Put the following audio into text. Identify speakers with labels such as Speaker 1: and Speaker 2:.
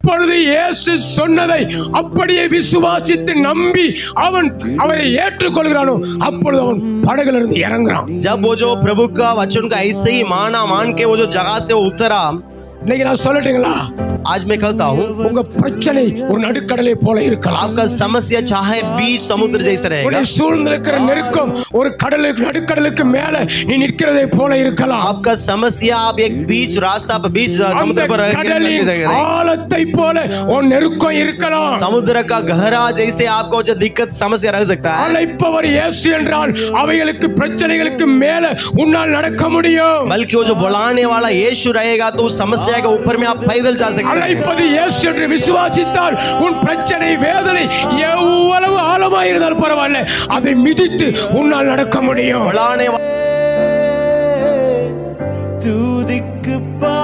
Speaker 1: எப்பொழுது இயேசு சொன்னதை அப்படியே விசுவாசித்து நம்பி அவன் அவரை ஏற்றுக்கொள்கிறானோ அப்பொழுது அவன் படகுல இருந்து இறங்குறான்.
Speaker 2: जब वो जो प्रभु का वचन का ऐसे ही माना मान के वो जो जगह से उतरा,
Speaker 1: இன்னைக்கு நான் சொல்லட்டுங்களா,
Speaker 2: आज मैं कहता हूँ
Speaker 1: உங்க பிரச்சனை ஒரு நடுக்கடலை போல இருக்கலாம்.
Speaker 2: आपका समस्या चाहे बीच समुद्र जैसा रहेगा,
Speaker 1: உன்னை சூழ்ந்திருக்கிற நெருக்கம் ஒரு கடலுக்கு நடுக்கடலுக்கு மேல நீ நிற்கிறதை போல இருக்கலாம்.
Speaker 2: आपका समस्या आप एक बीच रास्ता पर बीच समुद्र पर
Speaker 1: கடலின் ஆழத்தை போல உன் நெருக்கம் இருக்கலாம்.
Speaker 2: समुद्र का गहरा जैसे आपको जो दिक्कत समस्या रह सकता है,
Speaker 1: அழைப்பவர் இயேசு என்றால் அவைகளுக்கு பிரச்சனைகளுக்கு மேல உன்னால் நடக்க முடியும்.
Speaker 2: बल्कि वो जो बुलाने वाला यीशु रहेगा तो उस समस्या के ऊपर में आप पैदल जा सकते हैं।
Speaker 1: அழைப்பது இயேசு என்று விசுவாசித்தால் உன் பிரச்சனை வேதனை எவ்வளவு ஆழமாக இருந்தாலும் பரவாயில்லை, அதை மிதித்து உன்னால் நடக்க முடியும்.
Speaker 2: बुलाने वाला तू दिख पा